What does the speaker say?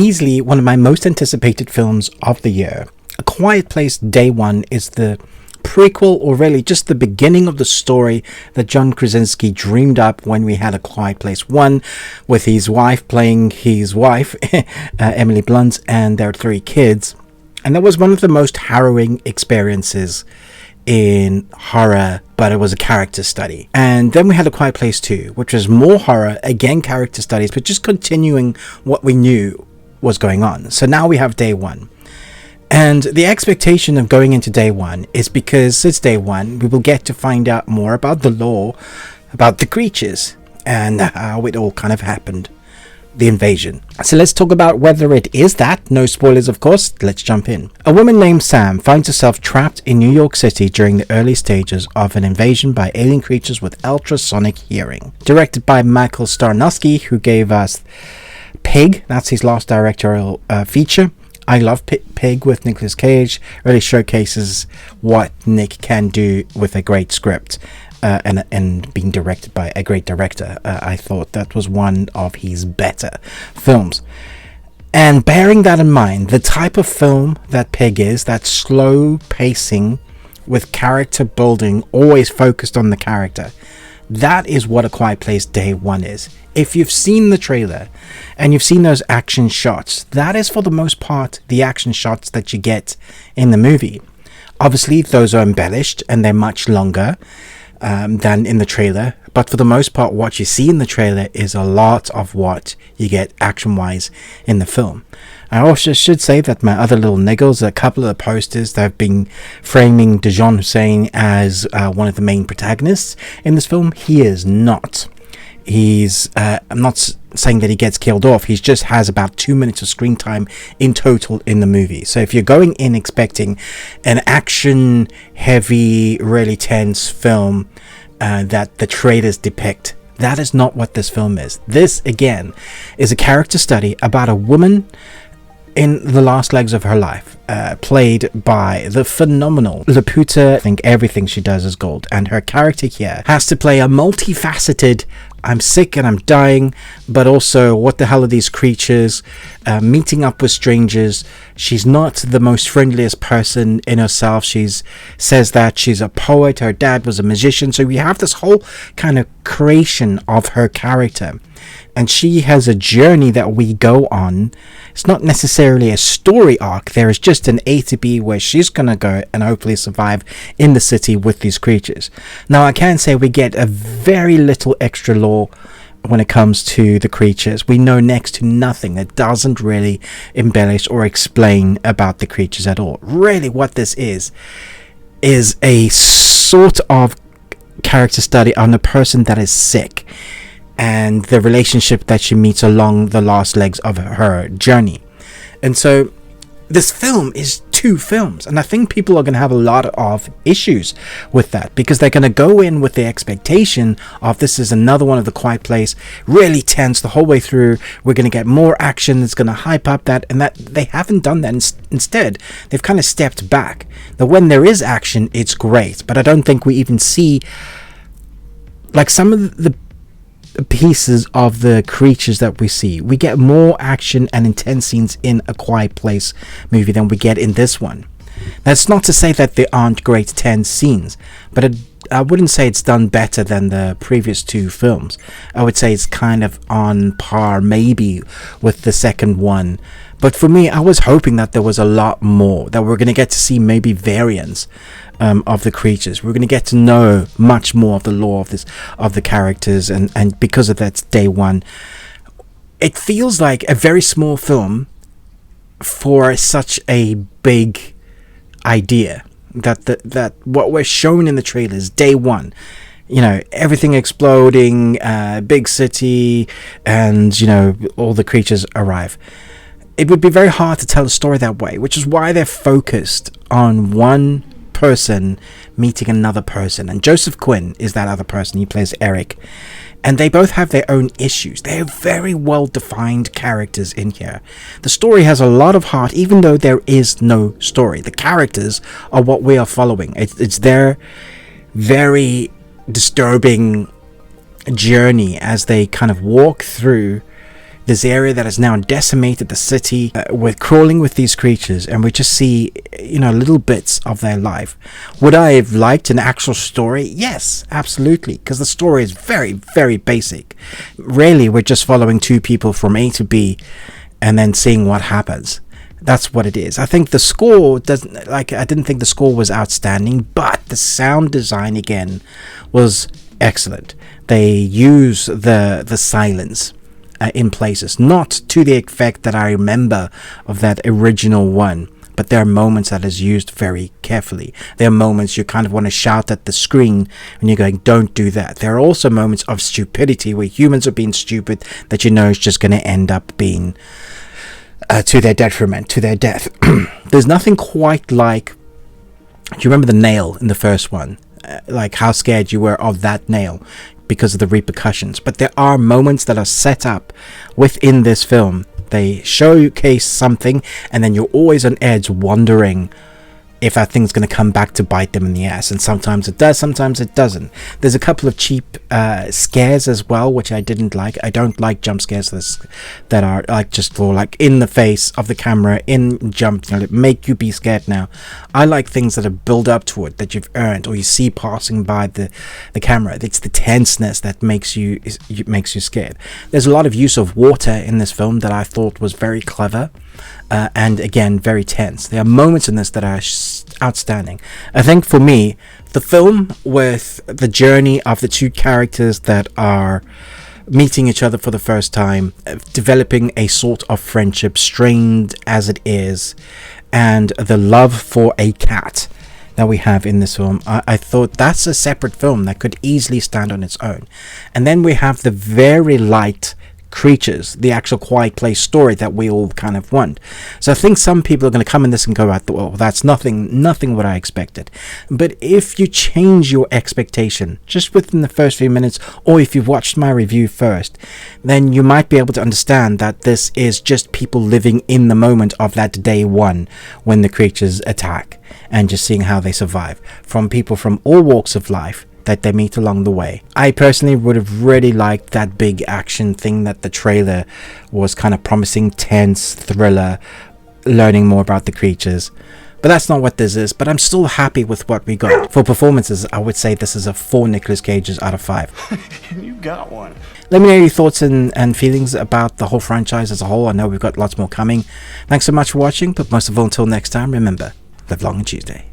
easily one of my most anticipated films of the year. A Quiet Place Day One is the prequel, or really just the beginning of the story that John Krasinski dreamed up when we had A Quiet Place 1, with his wife playing his wife, Emily Blunt, and their 3 kids. And that was one of the most harrowing experiences in horror, but it was a character study. And then we had A Quiet Place 2, which was more horror, again character studies, but just continuing what we knew was going on. So now we have Day One. And the expectation of going into Day One is because it's Day One, we will get to find out more about the lore, about the creatures, and how it all kind of happened. The invasion. So let's talk about whether it is that. No spoilers, of course. Let's jump in. A woman named Sam finds herself trapped in New York City during the early stages of an invasion by alien creatures with ultrasonic hearing. Directed by Michael Starnowski, who gave us Pig. That's his last directorial feature. I love Pig with Nicolas Cage. Really showcases what Nick can do with a great script. And being directed by a great director. I thought that was one of his better films. And bearing that in mind, the type of film that Pig is, that slow pacing with character building, always focused on the character, that is what A Quiet Place Day One is. If you've seen the trailer and you've seen those action shots, that is for the most part the action shots that you get in the movie. Obviously, those are embellished and they're much longer than in the trailer, but for the most part what you see in the trailer is a lot of what you get action wise in the film. I also should say that my other little niggles, a couple of the posters that have been framing Dijon Hussein as one of the main protagonists in this film. He is not. He's I'm not saying that he gets killed off. He just has about 2 minutes of screen time in total in the movie. So if you're going in expecting an action heavy, really tense film that the trailers depict, that is not what this film is. This again is a character study about a woman in the last legs of her life, played by the phenomenal Lupita. I think everything she does is gold, and her character here has to play a multifaceted I'm sick and I'm dying, but also what the hell are these creatures, meeting up with strangers. She's not the most friendliest person in herself. Says that she's a poet, her dad was a musician, so we have this whole kind of creation of her character. And she has a journey that we go on. It's not necessarily a story arc. There is just an A to B where she's going to go and hopefully survive in the city with these creatures. Now, I can say we get a very little extra lore when it comes to the creatures. We know next to nothing. It doesn't really embellish or explain about the creatures at all. Really, what this is a sort of character study on a person that is sick, and the relationship that she meets along the last legs of her journey. And so this film is 2 films, and I think people are going to have a lot of issues with that, because they're going to go in with the expectation of this is another one of The Quiet Place, really tense the whole way through, we're going to get more action, it's going to hype up that, and that they haven't done that. Instead, they've kind of stepped back. Now, when there is action, it's great, but I don't think we even see like some of the pieces of the creatures that we see. We get more action and intense scenes in A Quiet Place movie than we get in this one. That's not to say that there aren't great tense scenes, but I wouldn't say it's done better than the previous 2 films. I would say it's kind of on par maybe with the second one. But for me, I was hoping that there was a lot more, that we're going to get to see maybe variants of the creatures. We're going to get to know much more of the lore of the characters, and because of that, it's Day One. It feels like a very small film for such a big idea. That what we're shown in the trailers, Day One, you know, everything exploding, big city, and, you know, all the creatures arrive. It would be very hard to tell a story that way, which is why they're focused on one person meeting another person, and Joseph Quinn is that other person. He plays Eric, and they both have their own issues. They're very well defined characters in here. The story has a lot of heart, even though there is no story. The characters are what we are following. It's their very disturbing journey as they kind of walk through this area that has now decimated the city. We're crawling with these creatures, and we just see, little bits of their life. Would I have liked an actual story? Yes, absolutely, because the story is very, very basic. Really, we're just following two people from A to B and then seeing what happens. That's what it is. I think the score I didn't think the score was outstanding, but the sound design again was excellent. They use the silence in places, not to the effect that I remember of that original one, but there are moments that is used very carefully. There are moments you kind of want to shout at the screen and you're going, don't do that. There are also moments of stupidity where humans are being stupid that is just going to end up being to their detriment, to their death. There's nothing quite like, do you remember the nail in the first one? Like how scared you were of that nail because of the repercussions. But there are moments that are set up within this film. They showcase something and then you're always on edge wondering if that thing's going to come back to bite them in the ass. And sometimes it does, sometimes it doesn't. There's a couple of cheap scares as well, which I didn't like. I don't like jump scares that are like just for like in the face of the camera, in jump, make you be scared now. I like things that are build up to it, that you've earned, or you see passing by the camera. It's the tenseness that makes you scared. There's a lot of use of water in this film that I thought was very clever. And again, very tense. There are moments in this that are outstanding. I think for me, the film with the journey of the two characters that are meeting each other for the first time, developing a sort of friendship, strained as it is, and the love for a cat that we have in this film, I thought that's a separate film that could easily stand on its own. And then we have the very light creatures, the actual Quiet Place story that we all kind of want. So I think some people are going to come in this and go, well, that's nothing what I expected. But if you change your expectation just within the first few minutes, or if you've watched my review first, then you might be able to understand that this is just people living in the moment of that day one when the creatures attack, and just seeing how they survive, from people from all walks of life that they meet along the way. I personally would have really liked that big action thing that the trailer was kind of promising, tense, thriller, learning more about the creatures. But that's not what this is. But I'm still happy with what we got. For performances, I would say this is a 4 Nicolas Cages out of 5. You got one. Let me know your thoughts and feelings about the whole franchise as a whole. I know we've got lots more coming. Thanks so much for watching, but most of all, until next time, remember, live long and Tuesday.